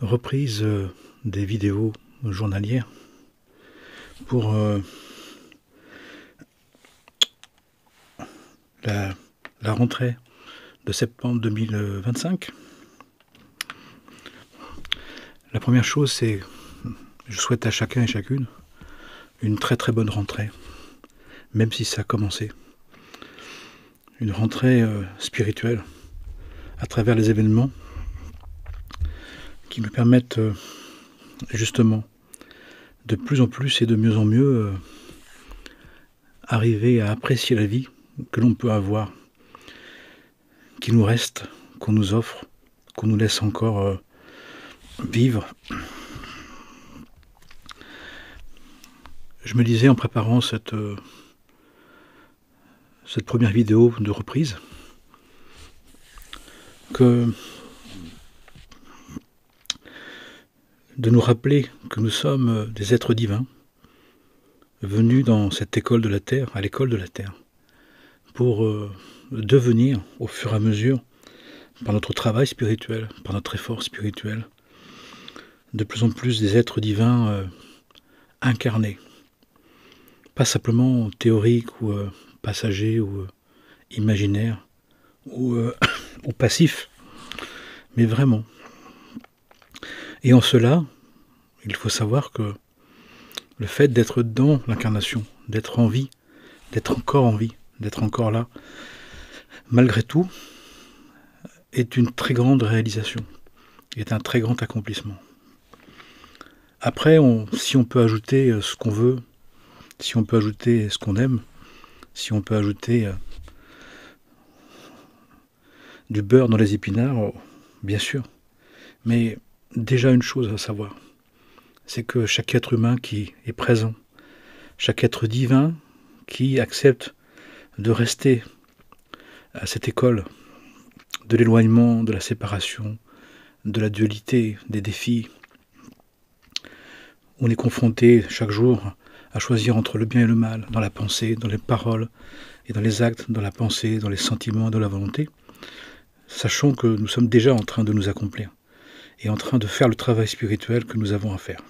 reprise des vidéos journalières pour la rentrée de septembre 2025. La première chose, c'est je souhaite à chacun et chacune une très très bonne rentrée, même si ça a commencé. Une rentrée spirituelle à travers les événements qui nous permettent justement de plus en plus et de mieux en mieux arriver à apprécier la vie que l'on peut avoir, qui nous reste, qu'on nous offre, qu'on nous laisse encore vivre. Je me disais en préparant cette première vidéo de reprise que de nous rappeler que nous sommes des êtres divins venus dans cette école de la Terre, à l'école de la Terre, pour devenir au fur et à mesure, par notre travail spirituel, par notre effort spirituel, de plus en plus des êtres divins incarnés. Pas simplement théoriques ou passagers ou imaginaires ou passifs, mais vraiment. Et en cela, il faut savoir que le fait d'être dans l'incarnation, d'être en vie, d'être encore en vie, d'être encore là, malgré tout, est une très grande réalisation, est un très grand accomplissement. Après, si on peut ajouter ce qu'on veut, si on peut ajouter ce qu'on aime, si on peut ajouter du beurre dans les épinards, bien sûr. Mais déjà une chose à savoir, c'est que chaque être humain qui est présent, chaque être divin qui accepte de rester à cette école de l'éloignement, de la séparation, de la dualité, des défis, on est confronté chaque jour à choisir entre le bien et le mal, dans la pensée, dans les paroles et dans les actes, dans la pensée, dans les sentiments, dans la volonté, sachant que nous sommes déjà en train de nous accomplir et en train de faire le travail spirituel que nous avons à faire.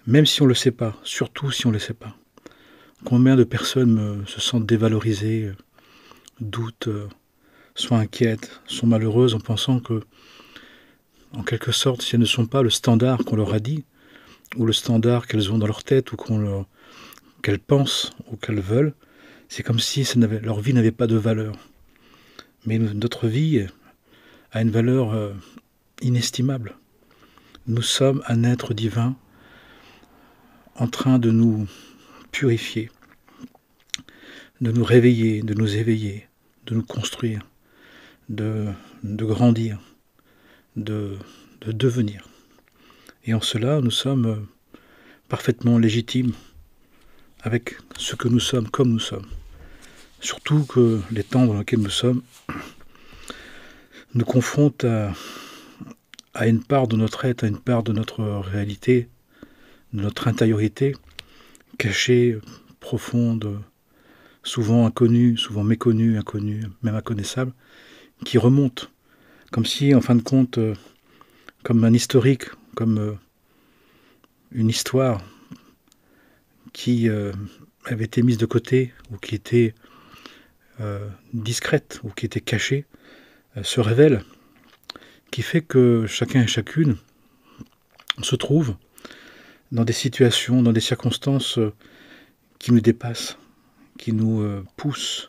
Même si on ne le sait pas, surtout si on ne le sait pas. Combien de personnes se sentent dévalorisées, doutent, sont inquiètes, sont malheureuses en pensant que, en quelque sorte, si elles ne sont pas le standard qu'on leur a dit, ou le standard qu'elles ont dans leur tête, ou qu'elles pensent, ou qu'elles veulent, c'est comme si leur vie n'avait pas de valeur. Mais notre vie a une valeur inestimable. Nous sommes un être divin en train de nous purifier, de nous réveiller, de nous éveiller, de nous construire, de grandir, de devenir. Et en cela, nous sommes parfaitement légitimes avec ce que nous sommes, comme nous sommes. Surtout que les temps dans lesquels nous sommes nous confrontent à une part de notre être, à une part de notre réalité, de notre intériorité, cachée, profonde, souvent inconnue, souvent méconnue, inconnue, même inconnaissable, qui remonte, comme si, en fin de compte, comme un historique, comme une histoire qui avait été mise de côté, ou qui était discrète, ou qui était cachée, se révèle, qui fait que chacun et chacune se trouve dans des situations, dans des circonstances qui nous dépassent, qui nous poussent,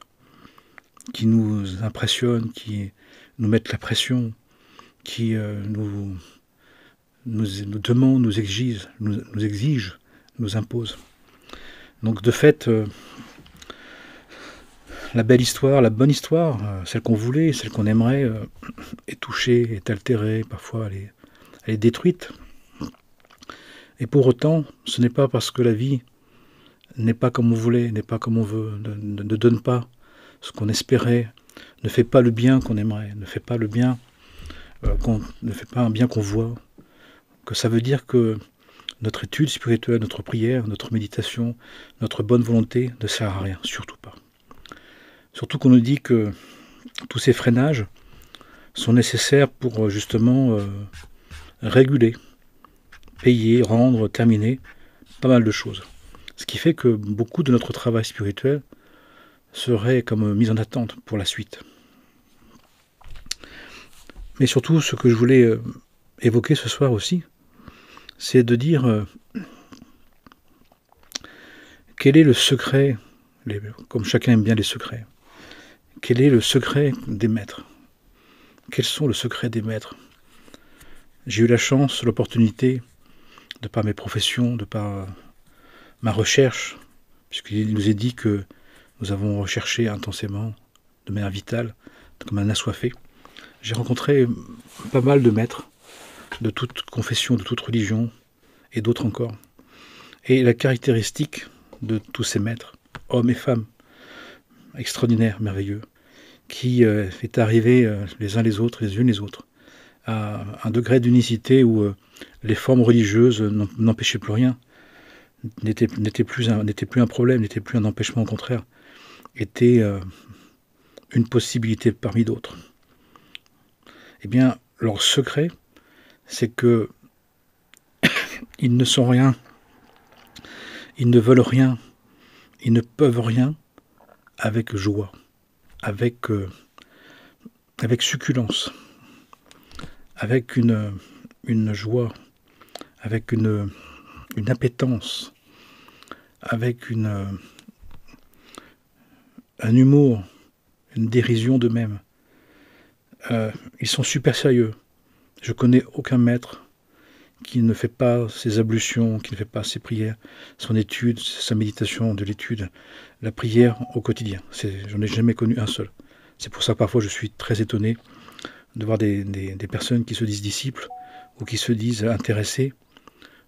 qui nous impressionnent, qui nous mettent la pression, qui nous demandent, nous exigent, nous imposent. Donc de fait, la belle histoire, la bonne histoire, celle qu'on voulait, celle qu'on aimerait, est touchée, est altérée, parfois elle est détruite. Et pour autant, ce n'est pas parce que la vie n'est pas comme on voulait, n'est pas comme on veut, ne donne pas ce qu'on espérait, ne fait pas le bien qu'on aimerait, ne fait pas le bien, ne fait pas un bien qu'on voit, que ça veut dire que notre étude spirituelle, notre prière, notre méditation, notre bonne volonté ne sert à rien, surtout pas. Surtout qu'on nous dit que tous ces freinages sont nécessaires pour justement réguler, payer, rendre, terminer, pas mal de choses. Ce qui fait que beaucoup de notre travail spirituel serait comme mis en attente pour la suite. Mais surtout, ce que je voulais évoquer ce soir aussi, c'est de dire quel est le secret, comme chacun aime bien les secrets, quel est le secret des maîtres? Quels sont le secret des maîtres? J'ai eu la chance, l'opportunité, de par mes professions, de par ma recherche, puisqu'il nous est dit que nous avons recherché intensément, de manière vitale, comme un assoiffé. J'ai rencontré pas mal de maîtres, de toute confession, de toute religion, et d'autres encore. Et la caractéristique de tous ces maîtres, hommes et femmes, extraordinaires, merveilleux, qui est arrivé les uns les autres, les unes les autres, à un degré d'unicité où les formes religieuses n'empêchaient plus rien, n'étaient plus un problème, n'étaient plus un empêchement, au contraire, était une possibilité parmi d'autres. Eh bien, leur secret, c'est que ils ne sont rien, ils ne veulent rien, ils ne peuvent rien avec joie, avec succulence, avec une joie, avec une appétence, avec un humour, une dérision d'eux-mêmes. Ils sont super sérieux. Je connais aucun maître qui ne fait pas ses ablutions, qui ne fait pas ses prières, son étude, sa méditation de l'étude, la prière au quotidien. J'en ai jamais connu un seul. C'est pour ça que parfois je suis très étonné de voir des personnes qui se disent disciples ou qui se disent intéressés,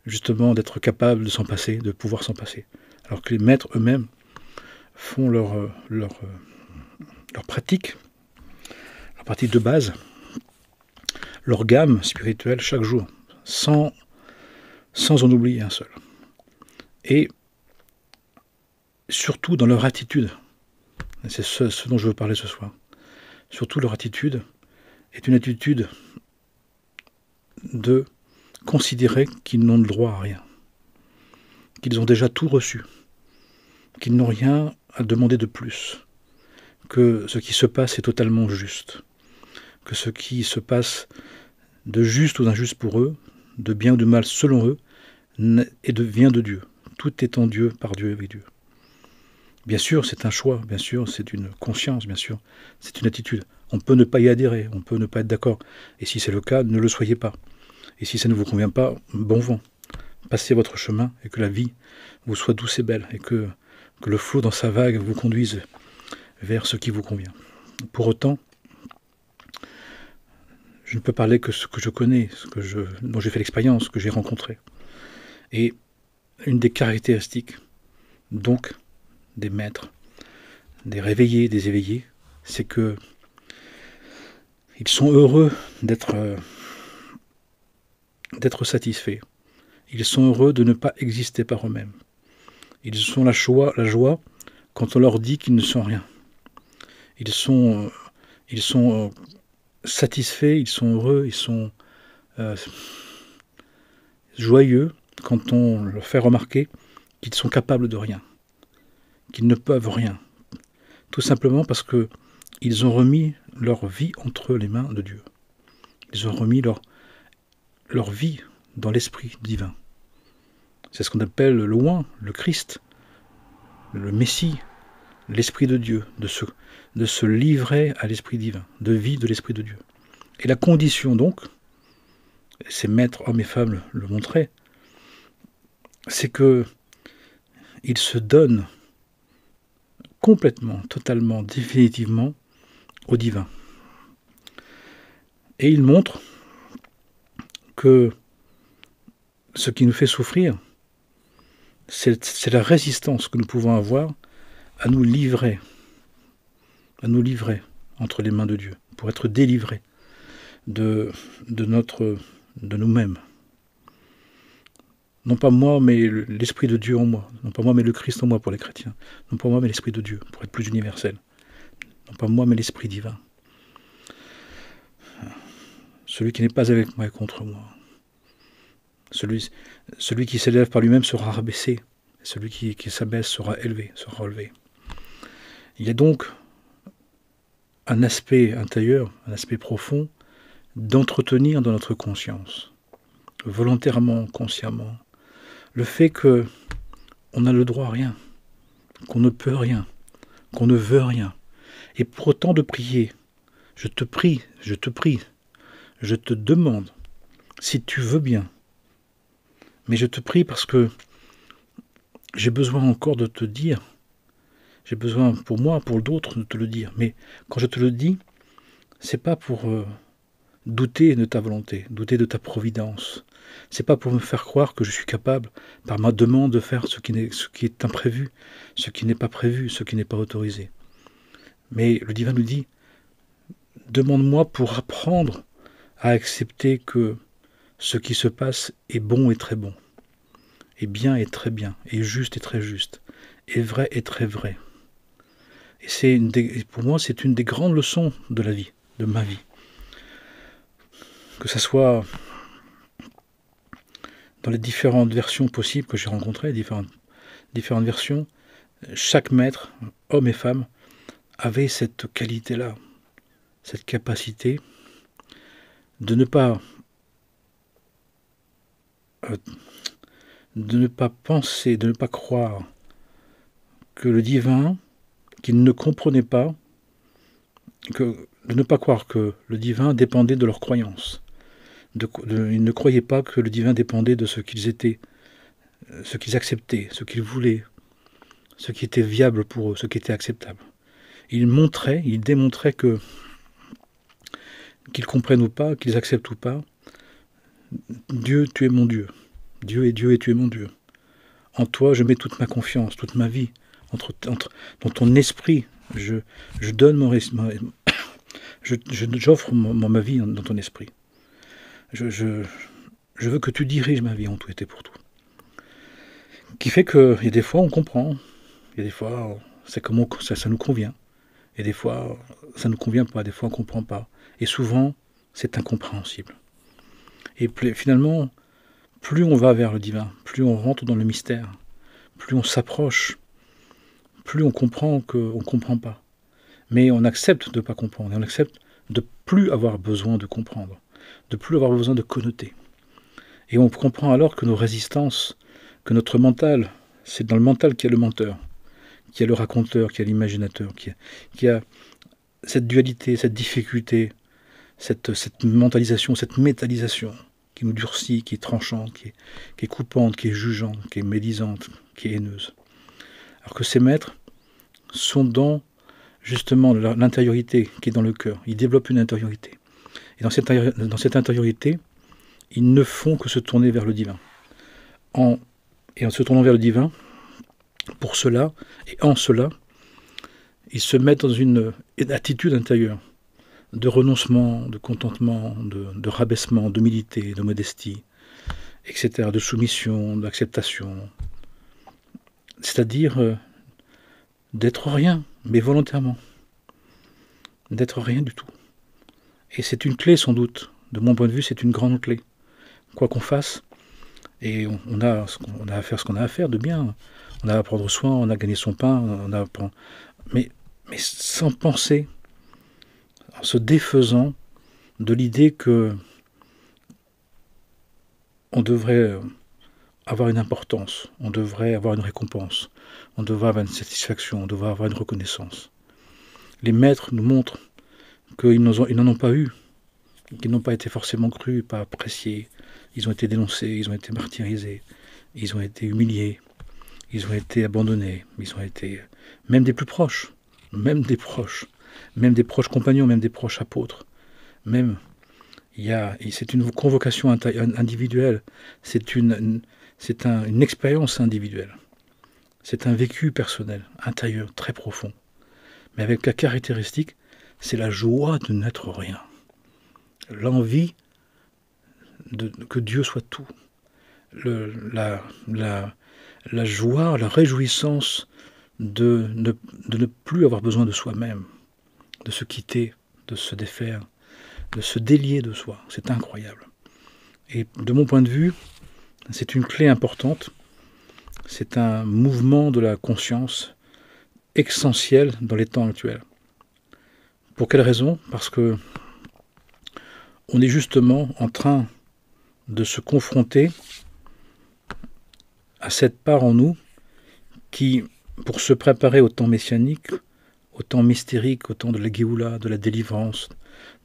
justement d'être capables de s'en passer, de pouvoir s'en passer. Alors que les maîtres eux-mêmes font leur pratique de base, leur gamme spirituelle chaque jour, sans en oublier un seul. Et surtout dans leur attitude, c'est ce dont je veux parler ce soir, surtout leur attitude est une attitude de considérer qu'ils n'ont le droit à rien, qu'ils ont déjà tout reçu, qu'ils n'ont rien à demander de plus, que ce qui se passe est totalement juste, que ce qui se passe de juste ou d'injuste pour eux, de bien ou de mal selon eux, vient de Dieu. Tout est en Dieu, par Dieu, avec Dieu. Bien sûr, c'est un choix, bien sûr, c'est une conscience, bien sûr, c'est une attitude. On peut ne pas y adhérer, on peut ne pas être d'accord. Et si c'est le cas, ne le soyez pas. Et si ça ne vous convient pas, bon vent. Passez votre chemin et que la vie vous soit douce et belle et que le flot dans sa vague vous conduise vers ce qui vous convient. Pour autant, je ne peux parler que ce que je connais, dont j'ai fait l'expérience, ce que j'ai rencontré. Et une des caractéristiques, donc, des maîtres, des réveillés, des éveillés, c'est que ils sont heureux d'être satisfaits. Ils sont heureux de ne pas exister par eux-mêmes. Ils ont la joie quand on leur dit qu'ils ne sont rien. Ils sont satisfaits, ils sont heureux, ils sont joyeux quand on leur fait remarquer qu'ils sont capables de rien, qu'ils ne peuvent rien. Tout simplement parce que ils ont remis leur vie entre les mains de Dieu. Ils ont remis leur vie dans l'esprit divin. C'est ce qu'on appelle le oint, le Christ, le Messie, l'Esprit de Dieu, de se livrer à l'Esprit divin, de vie de l'Esprit de Dieu. Et la condition donc, ces maîtres, hommes et femmes le montraient, c'est que ils se donnent complètement, totalement, définitivement au divin. Et ils montrent que ce qui nous fait souffrir, c'est la résistance que nous pouvons avoir à nous livrer entre les mains de Dieu, pour être délivrés de nous-mêmes. Non pas moi, mais l'Esprit de Dieu en moi. Non pas moi, mais le Christ en moi pour les chrétiens. Non pas moi, mais l'Esprit de Dieu, pour être plus universel. Non pas moi, mais l'Esprit divin. Celui qui n'est pas avec moi est contre moi. Celui qui s'élève par lui-même sera rabaissé. Celui qui s'abaisse sera élevé, sera relevé. Il y a donc un aspect intérieur, un aspect profond, d'entretenir dans notre conscience, volontairement, consciemment, le fait que on n'a le droit à rien, qu'on ne peut rien, qu'on ne veut rien, et pour autant de prier. Je te prie, je te demande, si tu veux bien, mais je te prie parce que j'ai besoin encore de te dire, j'ai besoin pour moi, pour d'autres, de te le dire. Mais quand je te le dis, c'est pas pour douter de ta volonté, douter de ta providence. C'est pas pour me faire croire que je suis capable, par ma demande, de faire ce qui est imprévu, ce qui n'est pas prévu, ce qui n'est pas autorisé. Mais le divin nous dit, demande-moi pour apprendre à accepter que ce qui se passe est bon et très bon, est bien et très bien, est juste et très juste, est vrai et très vrai. Et pour moi, c'est une des grandes leçons de la vie, de ma vie. Que ce soit dans les différentes versions possibles que j'ai rencontrées, différentes versions, chaque maître, homme et femme, avait cette qualité-là, cette capacité de ne pas penser, de ne pas croire que le divin, qu'ils ne comprenaient pas, de ne pas croire que le divin dépendait de leurs croyances. Ils ne croyaient pas que le divin dépendait de ce qu'ils étaient, ce qu'ils acceptaient, ce qu'ils voulaient, ce qui était viable pour eux, ce qui était acceptable. Ils démontraient qu'ils comprennent ou pas, qu'ils acceptent ou pas, Dieu, tu es mon Dieu. Dieu est Dieu et tu es mon Dieu. En toi, je mets toute ma confiance, toute ma vie. Dans ton esprit, je donne j'offre ma vie dans ton esprit. Je veux que tu diriges ma vie en tout et pour tout. Qui fait qu'il y a des fois on comprend, il y a des fois c'est comme ça nous convient, et des fois ça ne nous convient pas, des fois on ne comprend pas. Et souvent c'est incompréhensible. Et finalement, plus on va vers le divin, plus on rentre dans le mystère, plus on s'approche, plus on comprend qu'on ne comprend pas. Mais on accepte de ne pas comprendre, et on accepte de plus avoir besoin de comprendre, de plus avoir besoin de connoter. Et on comprend alors que nos résistances, que notre mental, c'est dans le mental qu'il y a le menteur, qu'il y a le raconteur, qu'il y a l'imaginateur, qu'il y a cette dualité, cette difficulté, cette mentalisation, cette métallisation qui nous durcit, qui est tranchante, qui est coupante, qui est jugeante, qui est médisante, qui est haineuse. Alors que ces maîtres sont dans justement l'intériorité qui est dans le cœur. Ils développent une intériorité. Et dans cette intériorité, ils ne font que se tourner vers le divin. Et en se tournant vers le divin, pour cela, et en cela, ils se mettent dans une attitude intérieure de renoncement, de contentement, de rabaissement, d'humilité, de modestie, etc., de soumission, d'acceptation. C'est-à-dire d'être rien, mais volontairement. D'être rien du tout. Et c'est une clé sans doute. De mon point de vue, c'est une grande clé. Quoi qu'on fasse, et on a à faire ce qu'on a à faire de bien. On a à prendre soin, on a à gagner son pain, mais sans penser, en se défaisant de l'idée que on devrait avoir une importance, on devrait avoir une récompense, on devrait avoir une satisfaction, on devrait avoir une reconnaissance. Les maîtres nous montrent qu'ils n'en ont pas eu, qu'ils n'ont pas été forcément crus, pas appréciés. Ils ont été dénoncés, ils ont été martyrisés, ils ont été humiliés, ils ont été abandonnés, ils ont été même des plus proches, même des proches compagnons, même des proches apôtres. C'est une convocation individuelle, c'est une expérience individuelle, c'est un vécu personnel, intérieur, très profond. Mais avec la caractéristique, c'est la joie de n'être rien. L'envie que Dieu soit tout. La joie, la réjouissance de ne plus avoir besoin de soi-même, de se quitter, de se défaire, de se délier de soi. C'est incroyable. Et de mon point de vue, C'est une clé importante, c'est un mouvement de la conscience essentiel dans les temps actuels. Pour quelle raison? Parce que on est justement en train de se confronter à cette part en nous qui, pour se préparer au temps messianique, au temps mystérique, au temps de la Géoula, de la délivrance,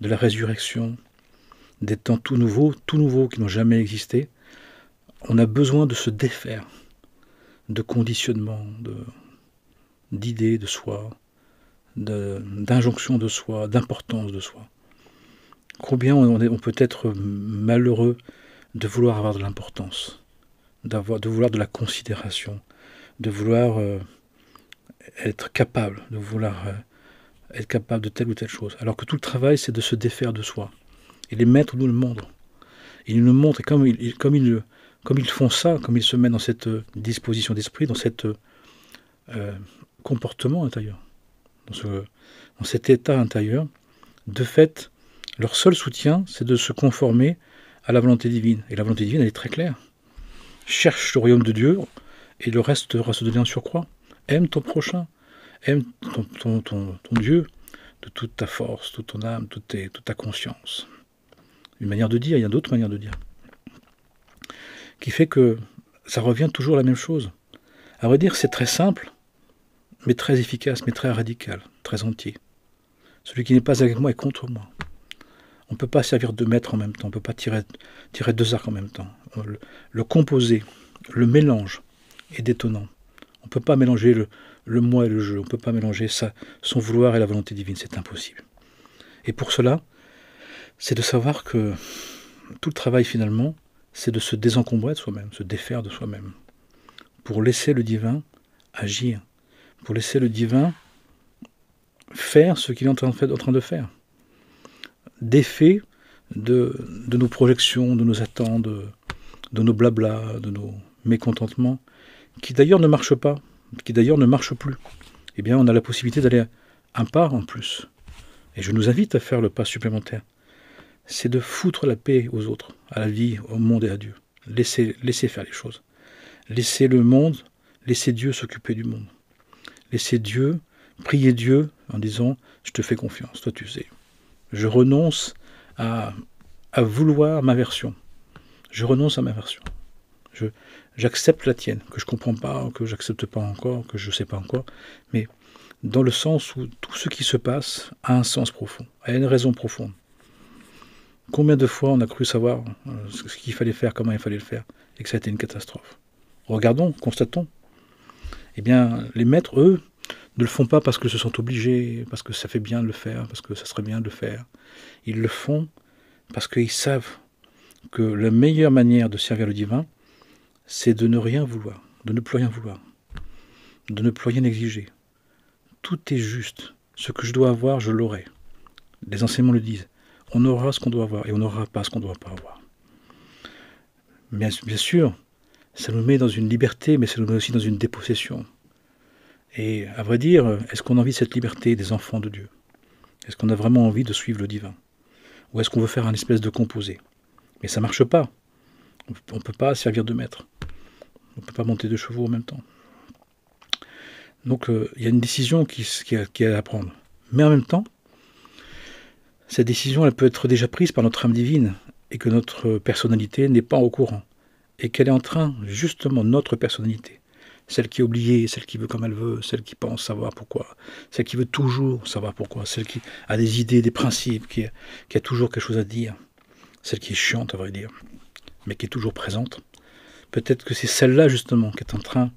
de la résurrection, des temps tout nouveaux qui n'ont jamais existé, on a besoin de se défaire de conditionnements, d'idées de soi, d'injonctions de soi, d'importance de soi. Combien on peut être malheureux de vouloir avoir de l'importance, de vouloir de la considération, de vouloir être capable, être capable de telle ou telle chose. Alors que tout le travail, c'est de se défaire de soi. Et les maîtres nous le montrent. Ils nous le montrent, et comme ils font ça, comme ils se mettent dans cette disposition d'esprit, dans cet comportement intérieur, dans cet état intérieur, de fait, leur seul soutien, c'est de se conformer à la volonté divine. Et la volonté divine, elle est très claire. Cherche le royaume de Dieu, et le reste va se donner en surcroît. Aime ton prochain, aime ton Dieu de toute ta force, toute ton âme, toute ta conscience. Une manière de dire, il y a d'autres manières de dire. Qui fait que ça revient toujours à la même chose. À vrai dire, c'est très simple, mais très efficace, mais très radical, très entier. Celui qui n'est pas avec moi est contre moi. On ne peut pas servir deux maîtres en même temps, on ne peut pas tirer deux arcs en même temps. Le composé, le mélange est détonnant. On ne peut pas mélanger le moi et le je, on ne peut pas mélanger son vouloir et la volonté divine, c'est impossible. Et pour cela, c'est de savoir que tout le travail finalement, c'est de se désencombrer de soi-même, se défaire de soi-même, pour laisser le divin agir, pour laisser le divin faire ce qu'il est en train de faire. Défait de nos projections, de nos attentes, de nos blablas, de nos mécontentements, qui d'ailleurs ne marchent pas, qui d'ailleurs ne marchent plus. Eh bien, on a la possibilité d'aller un pas en plus. Et je nous invite à faire le pas supplémentaire. C'est de foutre la paix aux autres, à la vie, au monde et à Dieu. Laissez faire les choses. Laissez le monde, laissez Dieu s'occuper du monde. Laissez Dieu, priez Dieu en disant « Je te fais confiance, toi tu sais. Je renonce à vouloir ma version. Je renonce à ma version. J'accepte la tienne, que je ne comprends pas, que je n'accepte pas encore, que je ne sais pas encore, mais dans le sens où tout ce qui se passe a un sens profond, a une raison profonde. Combien de fois on a cru savoir ce qu'il fallait faire, comment il fallait le faire, et que ça a été une catastrophe. Regardons, constatons. Eh bien, les maîtres, eux, ne le font pas parce qu'ils se sentent obligés, parce que ça fait bien de le faire, parce que ça serait bien de le faire. Ils le font parce qu'ils savent que la meilleure manière de servir le divin, c'est de ne rien vouloir, de ne plus rien vouloir, de ne plus rien exiger. Tout est juste. Ce que je dois avoir, je l'aurai. Les enseignements le disent. On aura ce qu'on doit avoir et on n'aura pas ce qu'on ne doit pas avoir. Bien sûr, ça nous met dans une liberté, mais ça nous met aussi dans une dépossession. Et à vrai dire, est-ce qu'on a envie de cette liberté des enfants de Dieu? Est-ce qu'on a vraiment envie de suivre le divin? Ou est-ce qu'on veut faire un espèce de composé? Mais ça ne marche pas. On ne peut pas servir de maître. On ne peut pas monter deux chevaux en même temps. Donc il y a une décision qui est à prendre. Mais en même temps, cette décision, elle peut être déjà prise par notre âme divine et que notre personnalité n'est pas au courant. Et qu'elle est en train, justement, notre personnalité, celle qui est oubliée, celle qui veut comme elle veut, celle qui pense savoir pourquoi, celle qui veut toujours savoir pourquoi, celle qui a des idées, des principes, qui a toujours quelque chose à dire, celle qui est chiante, à vrai dire, mais qui est toujours présente. Peut-être que c'est celle-là, justement, qui est en train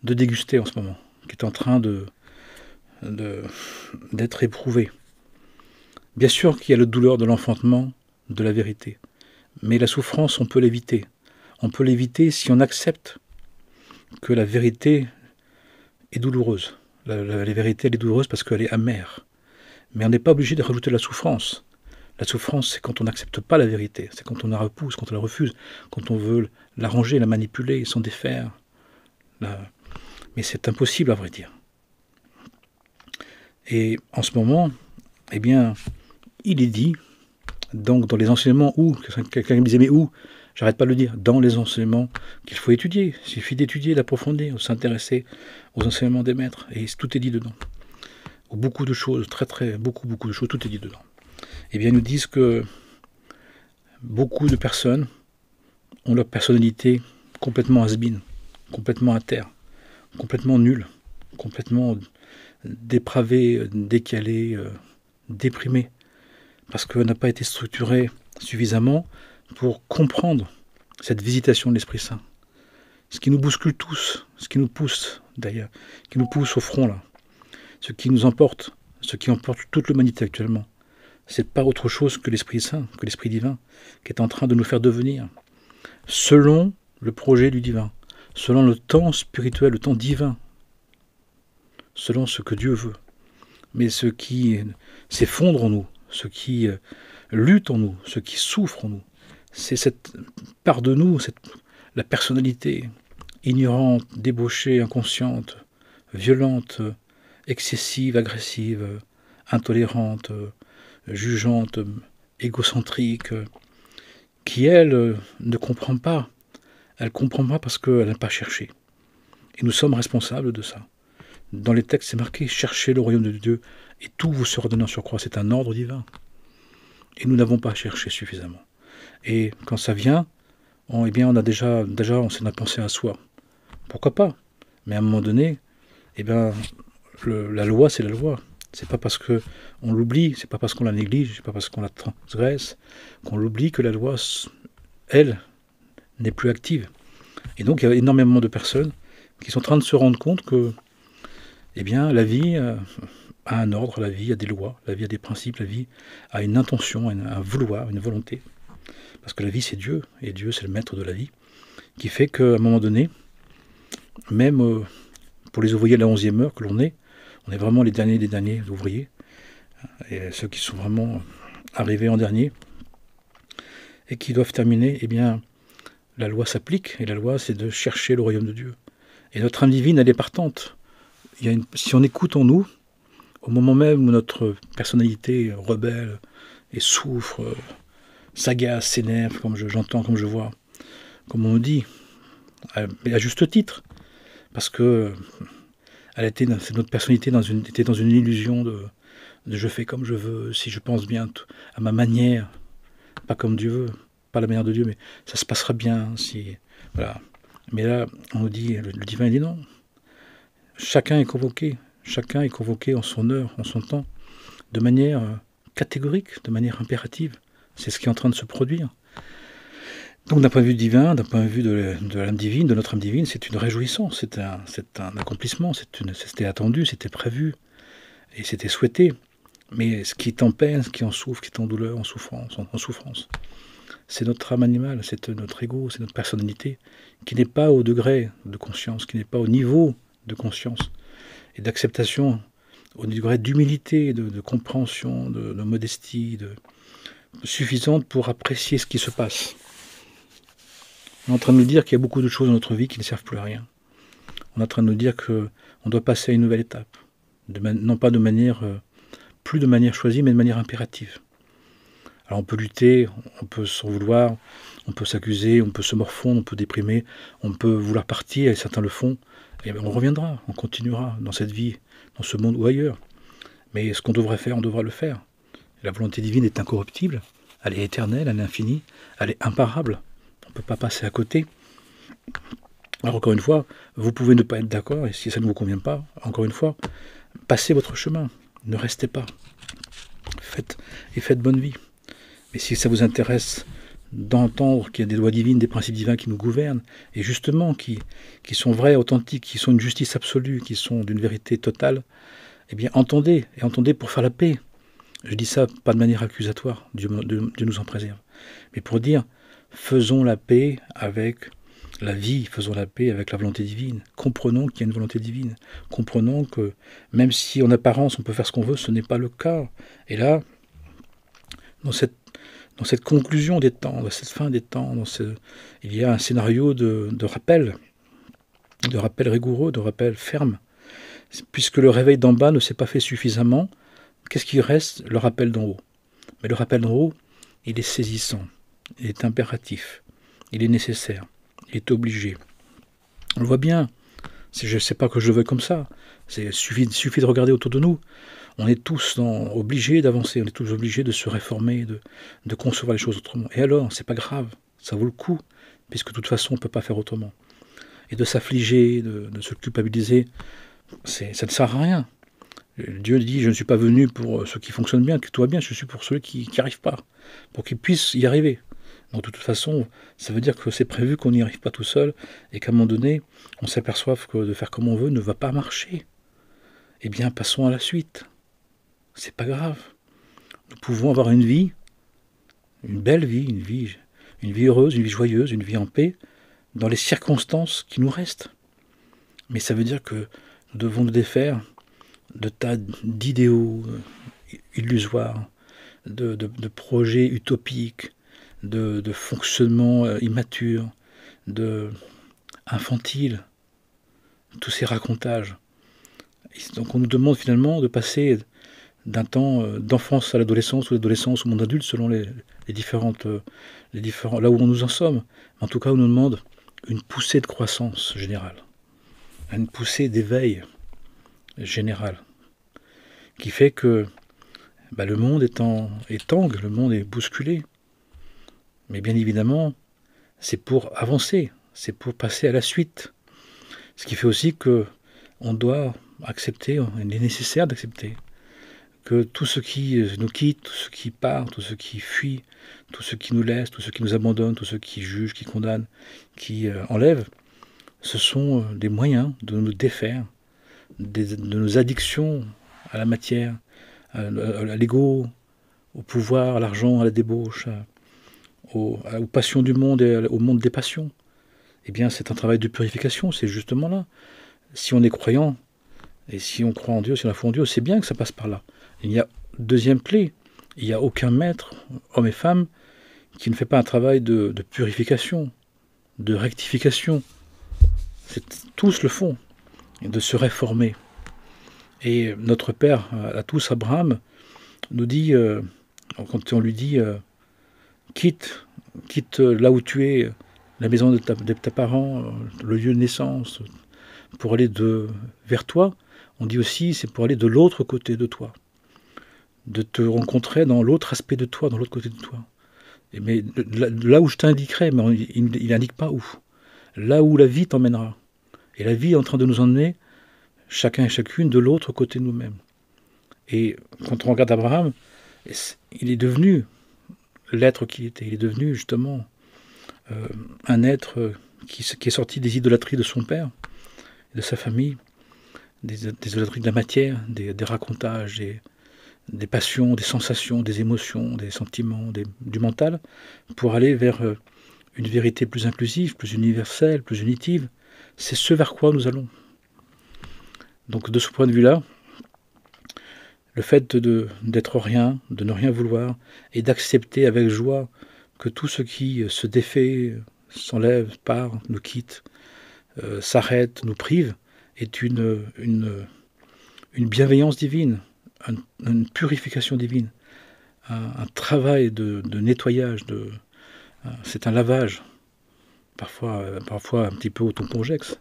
de déguster en ce moment, qui est en train d'être éprouvée. Bien sûr qu'il y a la douleur de l'enfantement, de la vérité, mais la souffrance, on peut l'éviter. On peut l'éviter si on accepte que la vérité est douloureuse. La vérité, elle est douloureuse parce qu'elle est amère. Mais on n'est pas obligé de rajouter de la souffrance. La souffrance, c'est quand on n'accepte pas la vérité. C'est quand on la repousse, quand on la refuse, quand on veut l'arranger, la manipuler, s'en défaire. Mais c'est impossible, à vrai dire. Et en ce moment, eh bien, il est dit, donc dans les enseignements où, quelqu'un me disait, mais où j'arrête pas de le dire, dans les enseignements qu'il faut étudier. Il suffit d'étudier, d'approfondir, de s'intéresser aux enseignements des maîtres, et tout est dit dedans. Beaucoup de choses, beaucoup de choses, tout est dit dedans. Eh bien, ils nous disent que beaucoup de personnes ont leur personnalité complètement has-been, complètement à terre, complètement nulle, complètement dépravée, décalée, déprimée, parce qu'elle n'a pas été structurée suffisamment pour comprendre cette visitation de l'Esprit Saint. Ce qui nous bouscule tous, ce qui nous pousse d'ailleurs, qui nous pousse au front là, ce qui nous emporte, ce qui emporte toute l'humanité actuellement, c'est pas autre chose que l'Esprit Saint, que l'Esprit divin, qui est en train de nous faire devenir, selon le projet du divin, selon le temps spirituel, le temps divin, selon ce que Dieu veut. Mais ce qui s'effondre en nous, ce qui lutte en nous, ce qui souffre en nous, c'est cette part de nous, la personnalité ignorante, débauchée, inconsciente, violente, excessive, agressive, intolérante, jugeante, égocentrique, qui, elle, ne comprend pas. Elle ne comprend pas parce qu'elle n'a pas cherché. Et nous sommes responsables de ça. Dans les textes, c'est marqué « Cherchez le royaume de Dieu et tout vous sera donné en surcroît ». C'est un ordre divin. Et nous n'avons pas cherché suffisamment. Et quand ça vient, on a déjà on s'en a pensé à soi. Pourquoi pas? Mais à un moment donné, la loi, c'est la loi. C'est pas parce qu'on l'oublie, c'est pas parce qu'on la néglige, c'est pas parce qu'on la transgresse, qu'on l'oublie que la loi, elle, n'est plus active. Et donc, il y a énormément de personnes qui sont en train de se rendre compte que, la vie a un ordre, la vie a des lois, la vie a des principes, la vie a une intention, un vouloir, une volonté. Parce que la vie, c'est Dieu, et Dieu, c'est le maître de la vie, qui fait qu'à un moment donné, même pour les ouvriers de la 11e heure que l'on est vraiment les derniers des derniers ouvriers, et ceux qui sont vraiment arrivés en dernier, et qui doivent terminer, la loi s'applique, et la loi, c'est de chercher le royaume de Dieu. Et notre âme divine, elle est partante. Si on écoute en nous, au moment même où notre personnalité rebelle et souffre, s'agace, s'énerve, comme j'entends, comme je vois, comme on nous dit, à juste titre, parce que notre personnalité était dans une illusion de je fais comme je veux, si je pense bien à ma manière, pas comme Dieu veut, pas la manière de Dieu, mais ça se passera bien, voilà. Mais là, on nous dit, le divin dit non. Chacun est convoqué en son heure, en son temps, de manière catégorique, de manière impérative. C'est ce qui est en train de se produire. Donc d'un point de vue divin, d'un point de vue de l'âme divine, de notre âme divine, c'est une réjouissance, c'est un accomplissement, c'était attendu, c'était prévu, et c'était souhaité. Mais ce qui est en peine, ce qui en souffre, qui est en douleur, en souffrance, c'est notre âme animale, c'est notre ego, c'est notre personnalité, qui n'est pas au degré de conscience, qui n'est pas au niveau de conscience et d'acceptation, au degré d'humilité, de compréhension, de modestie, suffisante pour apprécier ce qui se passe. On est en train de nous dire qu'il y a beaucoup de choses dans notre vie qui ne servent plus à rien. On est en train de nous dire qu'on doit passer à une nouvelle étape, non pas plus de manière choisie, mais de manière impérative. Alors on peut lutter, on peut s'en vouloir, on peut s'accuser, on peut se morfondre, on peut déprimer, on peut vouloir partir, et certains le font, et on reviendra, on continuera dans cette vie, dans ce monde ou ailleurs. Mais ce qu'on devrait faire, on devra le faire. La volonté divine est incorruptible, elle est éternelle, elle est infinie, elle est imparable. On ne peut pas passer à côté. Alors encore une fois, vous pouvez ne pas être d'accord, et si ça ne vous convient pas, encore une fois, passez votre chemin, ne restez pas. Faites bonne vie. Mais si ça vous intéresse d'entendre qu'il y a des lois divines, des principes divins qui nous gouvernent, et justement qui sont vrais, authentiques, qui sont une justice absolue, qui sont d'une vérité totale, eh bien entendez, et entendez pour faire la paix. Je dis ça pas de manière accusatoire, Dieu nous en préserve, mais pour dire, faisons la paix avec la vie, faisons la paix avec la volonté divine, comprenons qu'il y a une volonté divine, comprenons que même si en apparence on peut faire ce qu'on veut, ce n'est pas le cas. Et là, dans cette conclusion des temps, dans cette fin des temps, il y a un scénario de rappel rigoureux, de rappel ferme. Puisque le réveil d'en bas ne s'est pas fait suffisamment, qu'est-ce qui reste? Le rappel d'en haut. Mais le rappel d'en haut, il est saisissant, il est impératif, il est nécessaire, il est obligé. On le voit bien, je ne sais pas que je le veuille comme ça, il suffit de regarder autour de nous. On est tous obligés d'avancer, on est tous obligés de se réformer, de concevoir les choses autrement. Et alors, c'est pas grave, ça vaut le coup, puisque de toute façon, on ne peut pas faire autrement. Et de s'affliger, de se culpabiliser, ça ne sert à rien. Dieu dit, je ne suis pas venu pour ceux qui fonctionnent bien, que tout va bien, je suis pour ceux qui n'y arrivent pas, pour qu'ils puissent y arriver. Donc de toute façon, ça veut dire que c'est prévu qu'on n'y arrive pas tout seul, et qu'à un moment donné, on s'aperçoive que de faire comme on veut ne va pas marcher. Eh bien, passons à la suite. C'est pas grave. Nous pouvons avoir une vie, une belle vie, une vie heureuse, une vie joyeuse, une vie en paix, dans les circonstances qui nous restent. Mais ça veut dire que nous devons nous défaire de tas d'idéaux illusoires, de projets utopiques, de fonctionnements immatures, infantiles, tous ces racontages. Et donc on nous demande finalement de passer d'un temps d'enfance à l'adolescence ou d'adolescence au monde adulte selon les différents là où nous en sommes. En tout cas, on nous demande une poussée de croissance générale, une poussée d'éveil général, qui fait que le monde est tangue, le monde est bousculé. Mais bien évidemment, c'est pour avancer, c'est pour passer à la suite. Ce qui fait aussi que on doit accepter, il est nécessaire d'accepter que tout ce qui nous quitte, tout ce qui part, tout ce qui fuit, tout ce qui nous laisse, tout ce qui nous abandonne, tout ce qui juge, qui condamne, qui enlève, ce sont des moyens de nous défaire de nos addictions à la matière, à l'ego, au pouvoir, à l'argent, à la débauche, aux passions du monde et au monde des passions. Eh bien, c'est un travail de purification, c'est justement là. Si on est croyant, et si on croit en Dieu, si on a foi en Dieu, c'est bien que ça passe par là. Il y a deuxième clé, il n'y a aucun maître, homme et femme, qui ne fait pas un travail de purification, de rectification. Tous le font, de se réformer. Et notre Père, à tous, Abraham, nous dit, quand on lui dit, quitte là où tu es, la maison de tes parents, le lieu de naissance, pour aller vers toi, on dit aussi, c'est pour aller de l'autre côté de toi, de te rencontrer dans l'autre aspect de toi, dans l'autre côté de toi. Mais là où je t'indiquerai, mais il n'indique pas où. Là où la vie t'emmènera. Et la vie est en train de nous emmener, chacun et chacune, de l'autre côté de nous-mêmes. Et quand on regarde Abraham, il est devenu l'être qu'il était. Il est devenu justement un être qui est sorti des idolâtries de son père, de sa famille, des idolâtries de la matière, des racontages, des passions, des sensations, des émotions, des sentiments, du mental, pour aller vers une vérité plus inclusive, plus universelle, plus unitive. C'est ce vers quoi nous allons. Donc de ce point de vue-là, le fait d'être rien, de ne rien vouloir, et d'accepter avec joie que tout ce qui se défait, s'enlève, part, nous quitte, s'arrête, nous prive, est une bienveillance divine, une purification divine, un travail de nettoyage, c'est un lavage, parfois un petit peu autocongexe,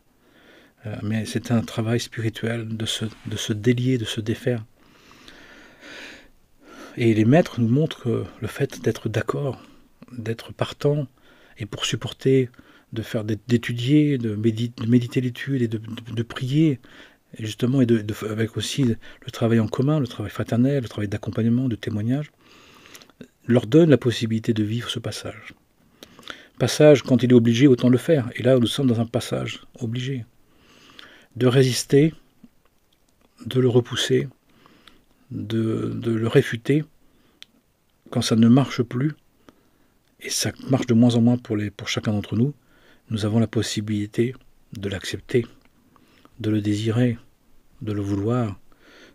mais c'est un travail spirituel de se délier, de se défaire. Et les maîtres nous montrent que le fait d'être d'accord, d'être partant, et pour supporter, d'étudier, de méditer l'étude et de prier, et justement, avec aussi le travail en commun, le travail fraternel, le travail d'accompagnement, de témoignage, leur donne la possibilité de vivre ce passage. Passage, quand il est obligé, autant le faire. Et là, nous sommes dans un passage obligé. De résister, de le repousser, de le réfuter, quand ça ne marche plus, et ça marche de moins en moins pour chacun d'entre nous, nous avons la possibilité de l'accepter, de le désirer, de le vouloir,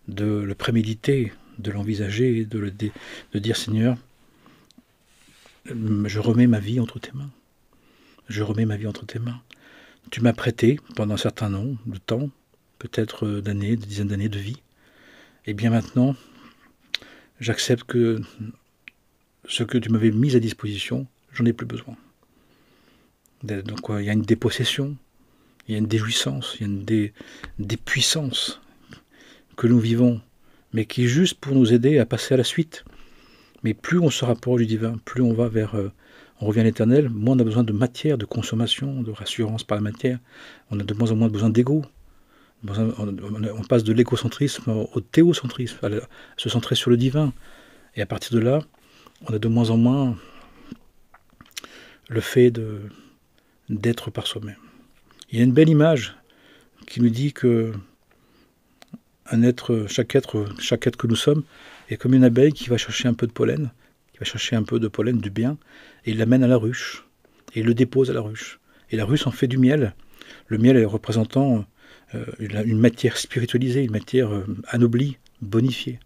de le préméditer, de l'envisager, de dire Seigneur, je remets ma vie entre tes mains. Je remets ma vie entre tes mains. Tu m'as prêté pendant un certain nombre de temps, peut-être d'années, de dizaines d'années de vie. Et bien maintenant, j'accepte que ce que tu m'avais mis à disposition, j'en ai plus besoin. Donc il y a une dépossession, il y a une déjouissance, il y a des puissances que nous vivons, mais qui est juste pour nous aider à passer à la suite. Mais plus on se rapproche du divin, plus on va vers... on revient à l'éternel, moins on a besoin de matière, de consommation, de rassurance par la matière. On a de moins en moins besoin d'ego. On passe de l'égocentrisme au théocentrisme, à se centrer sur le divin. Et à partir de là, on a de moins en moins le fait d'être par soi-même. Il y a une belle image qui nous dit que chaque être que nous sommes est comme une abeille qui va chercher un peu de pollen, du bien, et il l'amène à la ruche, et il le dépose à la ruche. Et la ruche en fait du miel, le miel est représentant une matière spiritualisée, une matière anoblie, bonifiée.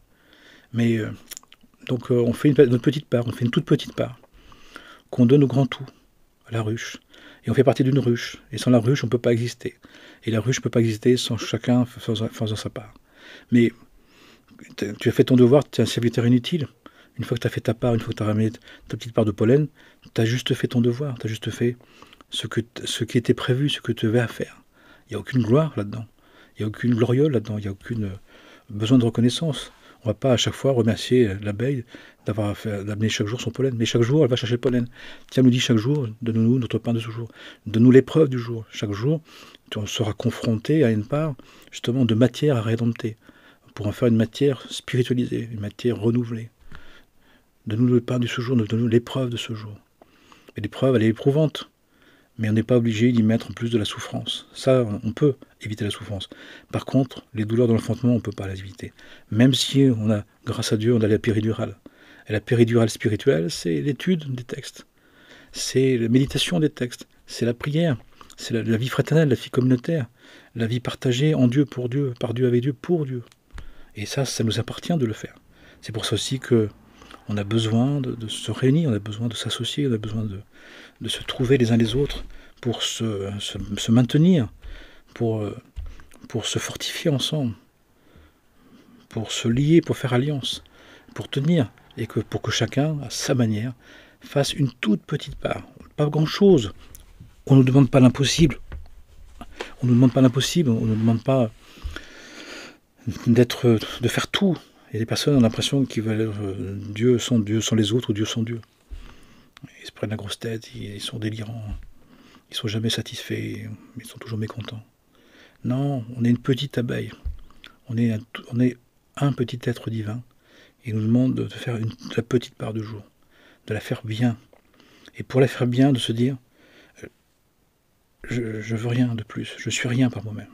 Mais donc on fait notre petite part, on fait une toute petite part, qu'on donne au grand tout, à la ruche. Et on fait partie d'une ruche, et sans la ruche on ne peut pas exister. Et la ruche ne peut pas exister sans chacun faisant sa part. Mais tu as fait ton devoir, tu es un serviteur inutile. Une fois que tu as fait ta part, une fois que tu as ramené ta petite part de pollen, tu as juste fait ton devoir, tu as juste fait ce qui était prévu, ce que tu avais à faire. Il n'y a aucune gloire là-dedans, il n'y a aucune gloriole là-dedans, il n'y a aucun besoin de reconnaissance. On ne va pas à chaque fois remercier l'abeille d'amener chaque jour son pollen, mais chaque jour elle va chercher le pollen. Tiens, nous dit chaque jour, donne-nous notre pain de ce jour, donne-nous l'épreuve du jour. Chaque jour, on sera confronté à une part justement de matière à rédempter, pour en faire une matière spiritualisée, une matière renouvelée. Donne-nous le pain de ce jour, donne-nous l'épreuve de ce jour. Et l'épreuve, elle est éprouvante, mais on n'est pas obligé d'y mettre en plus de la souffrance. Ça, on peut éviter la souffrance. Par contre, les douleurs de l'enfantement, on ne peut pas les éviter. Même si on a, grâce à Dieu, on a la péridurale. Et la péridurale spirituelle, c'est l'étude des textes. C'est la méditation des textes. C'est la prière. C'est la vie fraternelle, la vie communautaire. La vie partagée en Dieu, pour Dieu, par Dieu, avec Dieu, pour Dieu. Et ça nous appartient de le faire. C'est pour ça aussi que on a besoin de se réunir, on a besoin de s'associer, on a besoin de se trouver les uns les autres pour se maintenir, pour se fortifier ensemble, pour se lier, pour faire alliance, pour tenir, et pour que chacun, à sa manière, fasse une toute petite part. Pas grand-chose. On ne nous demande pas l'impossible. On ne nous demande pas l'impossible, on ne nous demande pas de faire tout. Et les personnes ont l'impression qu'ils veulent Dieu sans les autres ou Dieu sans Dieu. Ils se prennent la grosse tête, ils sont délirants, ils sont jamais satisfaits, ils sont toujours mécontents. Non, on est une petite abeille, on est un petit être divin, et il nous demande de faire la petite part de jour, de la faire bien. Et pour la faire bien, de se dire, je veux rien de plus, je suis rien par moi-même.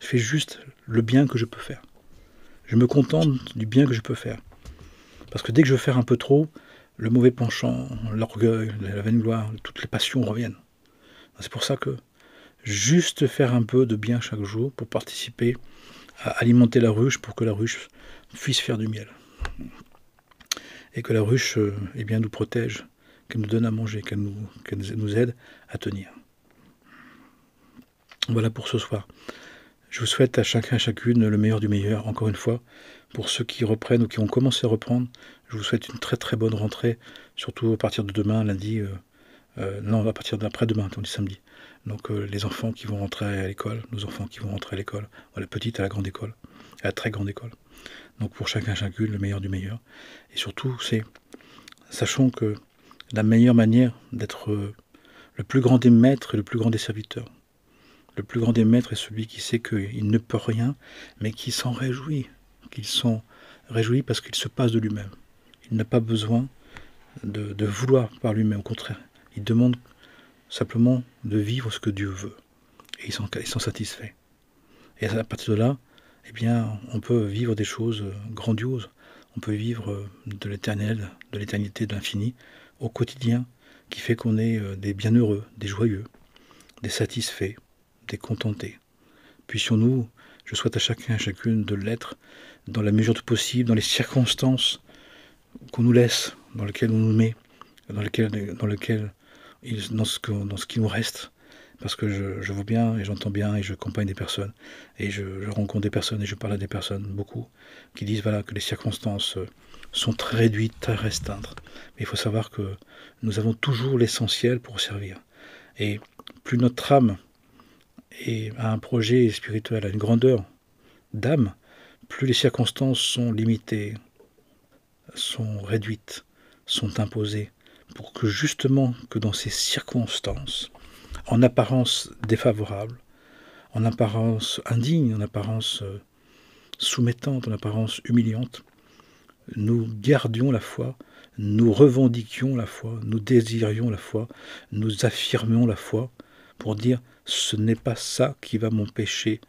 Je fais juste le bien que je peux faire. Je me contente du bien que je peux faire. Parce que dès que je veux faire un peu trop, le mauvais penchant, l'orgueil, la vaingloire, toutes les passions reviennent. C'est pour ça que juste faire un peu de bien chaque jour pour participer à alimenter la ruche, pour que la ruche puisse faire du miel. Et que la ruche nous protège, qu'elle nous donne à manger, qu'elle nous aide à tenir. Voilà pour ce soir. Je vous souhaite à chacun et chacune le meilleur du meilleur, encore une fois. Pour ceux qui reprennent ou qui ont commencé à reprendre, je vous souhaite une très très bonne rentrée, surtout à partir de demain, lundi, à partir d'après-demain, on dit samedi. Donc les enfants qui vont rentrer à l'école, nos enfants qui vont rentrer à l'école, la petite à la grande école, à la très grande école. Donc pour chacun et chacune, le meilleur du meilleur. Et surtout, sachons que la meilleure manière d'être le plus grand des maîtres et le plus grand des serviteurs. Le plus grand des maîtres est celui qui sait qu'il ne peut rien, mais qui s'en réjouit. Qu'il s'en réjouit parce qu'il se passe de lui-même. Il n'a pas besoin de vouloir par lui-même, au contraire. Il demande simplement de vivre ce que Dieu veut. Et il s'en satisfait. Et à partir de là, on peut vivre des choses grandioses. On peut vivre de l'éternel, de l'éternité, de l'infini, au quotidien, qui fait qu'on est des bienheureux, des joyeux, des satisfaits, des contentés. Puissions-nous, je souhaite à chacun et à chacune de l'être, dans la mesure du possible, dans les circonstances qu'on nous laisse, dans lesquelles on nous met, dans ce qui nous reste, parce que je vois bien et j'entends bien et je accompagne des personnes et je rencontre des personnes et je parle à des personnes, beaucoup, qui disent que les circonstances sont très réduites, très restreintes. Mais il faut savoir que nous avons toujours l'essentiel pour servir. Et plus notre âme a un projet spirituel, a une grandeur d'âme, plus les circonstances sont limitées, sont réduites, sont imposées, pour que justement que dans ces circonstances, en apparence défavorables, en apparence indignes, en apparence soumettantes, en apparence humiliantes, nous gardions la foi, nous revendiquions la foi, nous désirions la foi, nous affirmions la foi, pour dire ce n'est pas ça qui va m'empêcher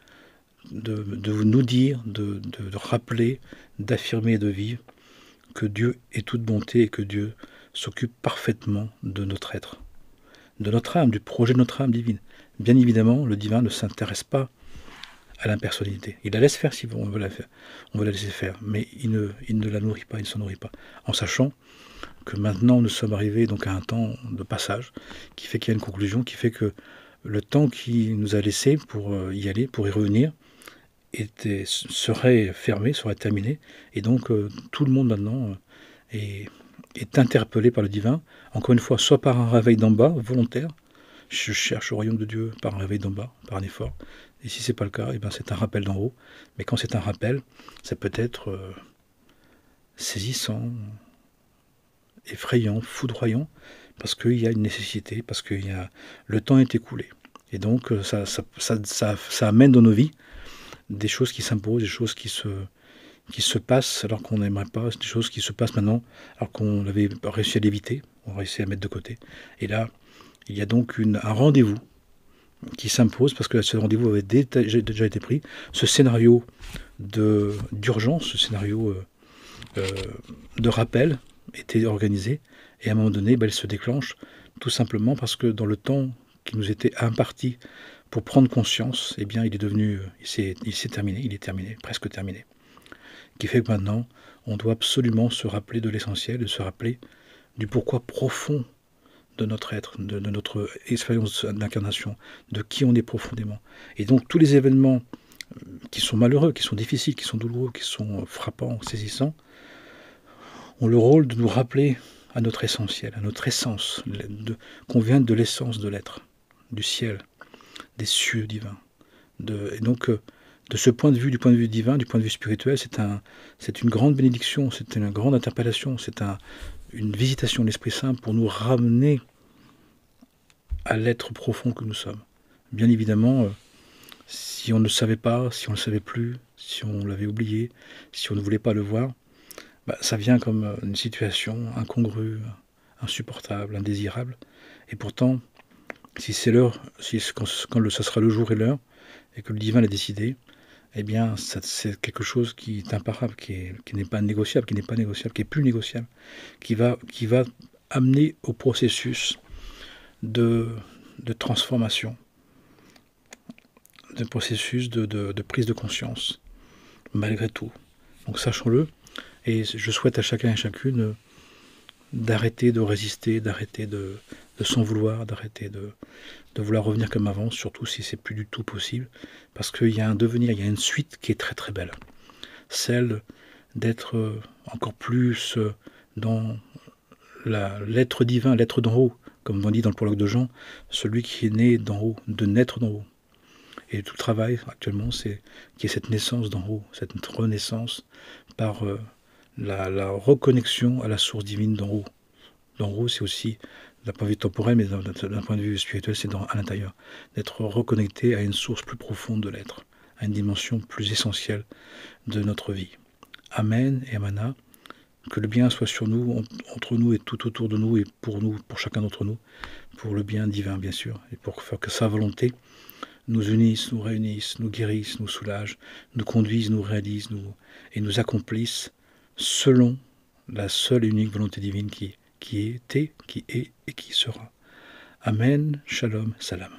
de nous dire, de rappeler, d'affirmer et de vivre que Dieu est toute bonté et que Dieu s'occupe parfaitement de notre être, de notre âme, du projet de notre âme divine. Bien évidemment, le divin ne s'intéresse pas à l'impersonnalité. Il la laisse faire si on veut la faire. On veut la laisser faire, mais il ne la nourrit pas, il ne s'en nourrit pas. En sachant que maintenant nous sommes arrivés donc à un temps de passage qui fait qu'il y a une conclusion, qui fait que le temps qu'il nous a laissé pour y aller, pour y revenir, serait fermé, serait terminé, et donc tout le monde maintenant est interpellé par le divin, encore une fois, soit par un réveil d'en bas, volontaire, je cherche au royaume de Dieu par un réveil d'en bas, par un effort, et si c'est pas le cas, eh ben c'est un rappel d'en haut, mais quand c'est un rappel, ça peut être saisissant, effrayant, foudroyant, parce qu'il y a une nécessité, parce que le temps est écoulé, et donc ça amène dans nos vies des choses qui s'imposent, des choses qui se passent alors qu'on n'aimerait pas, des choses qui se passent maintenant alors qu'on avait réussi à l'éviter, on a réussi à mettre de côté. Et là, il y a donc un rendez-vous qui s'impose parce que ce rendez-vous avait déjà été pris. Ce scénario d'urgence, ce scénario de rappel était organisé et à un moment donné, il se déclenche tout simplement parce que dans le temps qui nous était imparti pour prendre conscience, eh bien, il s'est terminé, il est terminé, presque terminé. Qui fait que maintenant, on doit absolument se rappeler de l'essentiel, de se rappeler du pourquoi profond de notre être, de notre expérience d'incarnation, de qui on est profondément. Et donc, tous les événements qui sont malheureux, qui sont difficiles, qui sont douloureux, qui sont frappants, saisissants, ont le rôle de nous rappeler à notre essentiel, à notre essence, qu'on vient de l'essence de l'être, du ciel, des cieux divins. Et donc, de ce point de vue, du point de vue divin, du point de vue spirituel, c'est une grande bénédiction, c'est une grande interpellation, c'est une visitation de l'Esprit Saint pour nous ramener à l'être profond que nous sommes. Bien évidemment, si on ne le savait pas, si on ne le savait plus, si on l'avait oublié, si on ne voulait pas le voir, ça vient comme une situation incongrue, insupportable, indésirable. Et pourtant, si c'est l'heure, quand ce sera le jour et l'heure, et que le divin l'a décidé, eh bien, c'est quelque chose qui est imparable, qui n'est pas négociable, qui est plus négociable, qui va amener au processus de transformation, de processus de prise de conscience, malgré tout. Donc sachons-le, et je souhaite à chacun et chacune d'arrêter de résister, d'arrêter de s'en vouloir, d'arrêter de vouloir revenir comme avant, surtout si c'est plus du tout possible, parce qu'il y a un devenir, il y a une suite qui est très très belle. Celle d'être encore plus dans l'être divin, l'être d'en haut, comme on dit dans le prologue de Jean, celui qui est né d'en haut, de naître d'en haut. Et tout le travail actuellement, c'est qu'il y ait cette naissance d'en haut, cette renaissance par la reconnexion à la source divine d'en haut. D'en haut, c'est aussi, d'un point de vue temporel, mais d'un point de vue spirituel, c'est à l'intérieur. D'être reconnecté à une source plus profonde de l'être, à une dimension plus essentielle de notre vie. Amen et Amana. Que le bien soit sur nous, entre nous et tout autour de nous, et pour chacun d'entre nous, pour le bien divin, bien sûr, et pour faire que sa volonté nous unisse, nous réunisse, nous guérisse, nous soulage, nous conduise, nous réalise, et nous accomplisse selon la seule et unique volonté divine qui était, qui est et qui sera. Amen, Shalom, Salam.